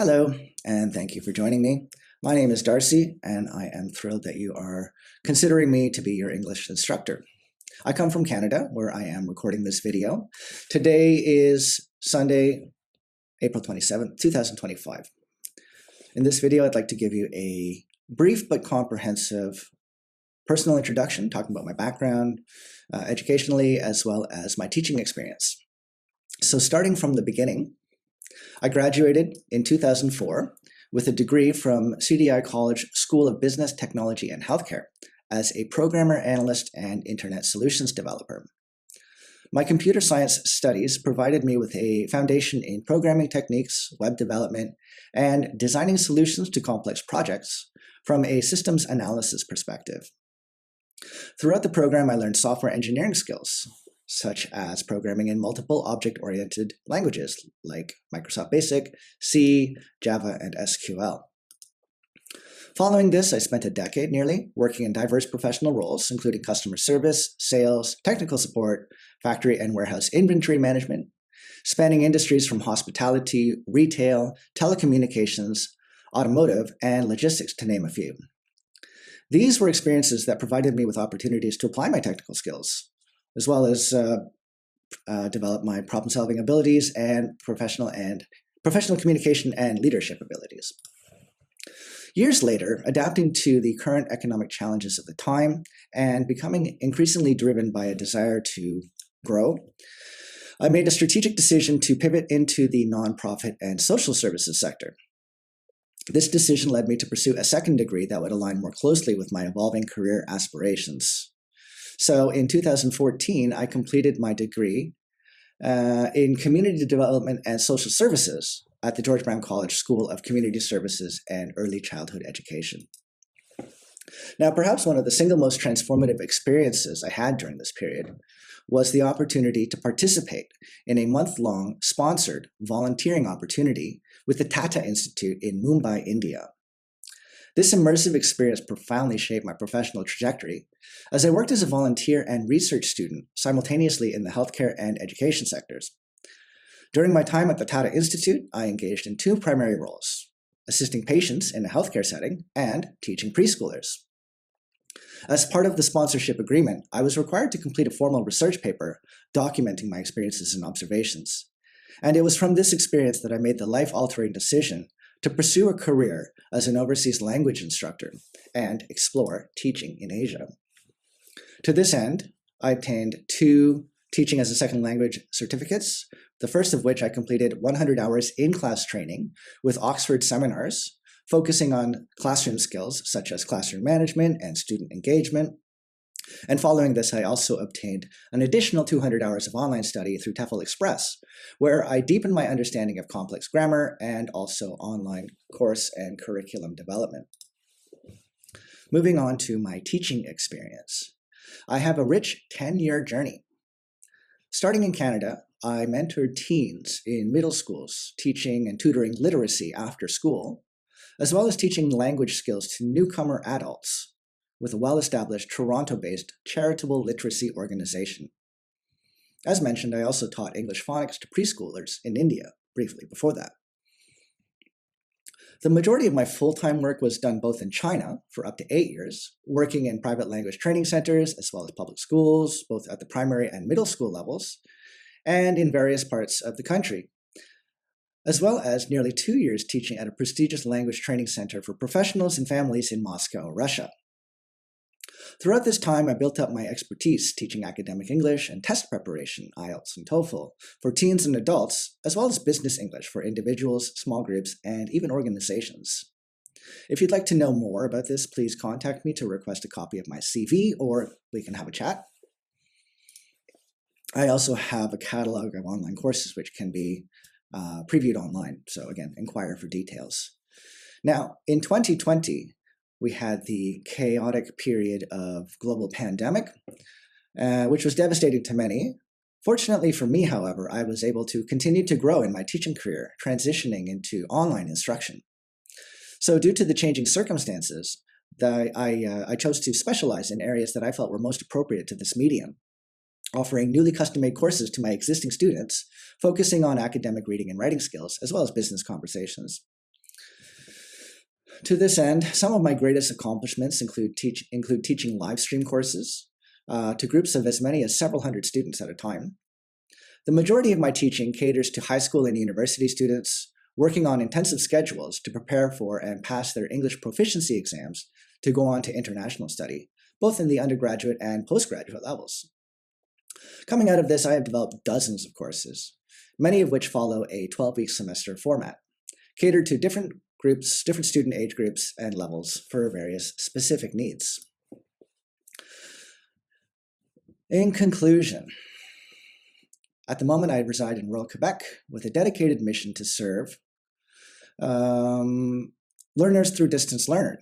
Hello, and thank you for joining me. My name is Darcy, and I am thrilled that you are considering me to be your English instructor. I come from Canada, where I am recording this video. Today is Sunday, April 27th, 2025. In this video, I'd like to give you a brief but comprehensive personal introduction, talking about my background educationally, as well as my teaching experience. So starting from the beginning, I graduated in 2004 with a degree from CDI College School of Business, Technology, and Healthcare as a programmer, analyst, and internet solutions developer. My computer science studies provided me with a foundation in programming techniques, web development, and designing solutions to complex projects from a systems analysis perspective. Throughout the program, I learned software engineering skills, such as programming in multiple object-oriented languages like Microsoft Basic, C, Java, and SQL. Following this, I spent a decade nearly working in diverse professional roles, including customer service, sales, technical support, factory and warehouse inventory management, spanning industries from hospitality, retail, telecommunications, automotive, and logistics, to name a few. These were experiences that provided me with opportunities to apply my technical skills, as well as develop my problem-solving abilities and professional communication and leadership abilities. Years later, adapting to the current economic challenges of the time and becoming increasingly driven by a desire to grow, I made a strategic decision to pivot into the nonprofit and social services sector. This decision led me to pursue a second degree that would align more closely with my evolving career aspirations. So in 2014, I completed my degree in Community Development and Social Services at the George Brown College School of Community Services and Early Childhood Education. Now, perhaps one of the single most transformative experiences I had during this period was the opportunity to participate in a month-long sponsored volunteering opportunity with the Tata Institute in Mumbai, India. This immersive experience profoundly shaped my professional trajectory as I worked as a volunteer and research student simultaneously in the healthcare and education sectors. During my time at the Tata Institute, I engaged in two primary roles: assisting patients in a healthcare setting and teaching preschoolers. As part of the sponsorship agreement, I was required to complete a formal research paper documenting my experiences and observations. And it was from this experience that I made the life-altering decision to pursue a career as an overseas language instructor and explore teaching in Asia. To this end, I obtained 2 teaching as a second language certificates, the first of which I completed 100 hours in-class training with Oxford seminars, focusing on classroom skills such as classroom management and student engagement. And following this, I also obtained an additional 200 hours of online study through TEFL Express, where I deepened my understanding of complex grammar and also online course and curriculum development. Moving on to my teaching experience, I have a rich 10-year journey. Starting in Canada, I mentored teens in middle schools, teaching and tutoring literacy after school, as well as teaching language skills to newcomer adults with a well-established Toronto-based charitable literacy organization. As mentioned, I also taught English phonics to preschoolers in India briefly before that. The majority of my full-time work was done both in China for up to 8 years, working in private language training centers as well as public schools, both at the primary and middle school levels, and in various parts of the country, as well as nearly 2 years teaching at a prestigious language training center for professionals and families in Moscow, Russia. Throughout this time, I built up my expertise teaching academic English and test preparation, IELTS and TOEFL, for teens and adults, as well as business English for individuals, small groups, and even organizations. If you'd like to know more about this, please contact me to request a copy of my CV, or we can have a chat. I also have a catalog of online courses which can be previewed online, so again, inquire for details. Now, in 2020, we had the chaotic period of global pandemic, which was devastating to many. Fortunately for me, however, I was able to continue to grow in my teaching career, transitioning into online instruction. So due to the changing circumstances, I chose to specialize in areas that I felt were most appropriate to this medium, offering newly custom-made courses to my existing students, focusing on academic reading and writing skills, as well as business conversations. To this end, some of my greatest accomplishments include teaching live stream courses to groups of as many as several hundred students at a time. The majority of my teaching caters to high school and university students working on intensive schedules to prepare for and pass their English proficiency exams to go on to international study, both in the undergraduate and postgraduate levels. Coming out of this, I have developed dozens of courses, many of which follow a 12-week semester format, catered to different groups, different student age groups and levels for various specific needs. In conclusion, at the moment I reside in rural Quebec with a dedicated mission to serve learners through distance learning.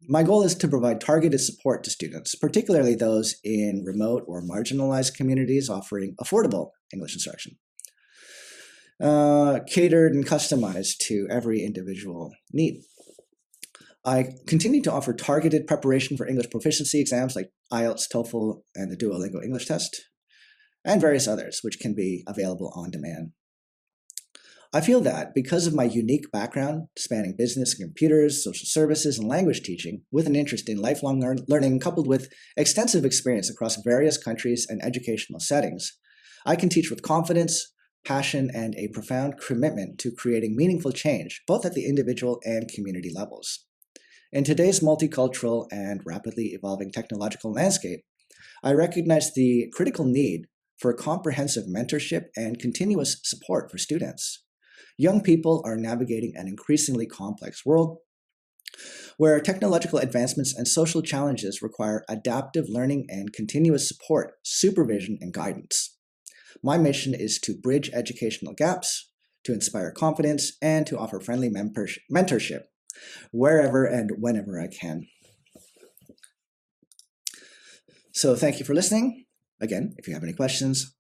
My goal is to provide targeted support to students, particularly those in remote or marginalized communities offering affordable English instruction, catered and customized to every individual need. I continue to offer targeted preparation for English proficiency exams like IELTS, TOEFL, and the Duolingo English test, and various others which can be available on demand. I feel that because of my unique background, spanning business, computers, social services, and language teaching, with an interest in lifelong learning coupled with extensive experience across various countries and educational settings, I can teach with confidence, passion, and a profound commitment to creating meaningful change, both at the individual and community levels. In today's multicultural and rapidly evolving technological landscape, I recognize the critical need for comprehensive mentorship and continuous support for students. Young people are navigating an increasingly complex world where technological advancements and social challenges require adaptive learning and continuous support, supervision, and guidance. My mission is to bridge educational gaps, to inspire confidence, and to offer friendly mentorship wherever and whenever I can. So thank you for listening. Again, if you have any questions,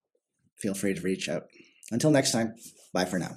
feel free to reach out. Until next time, bye for now.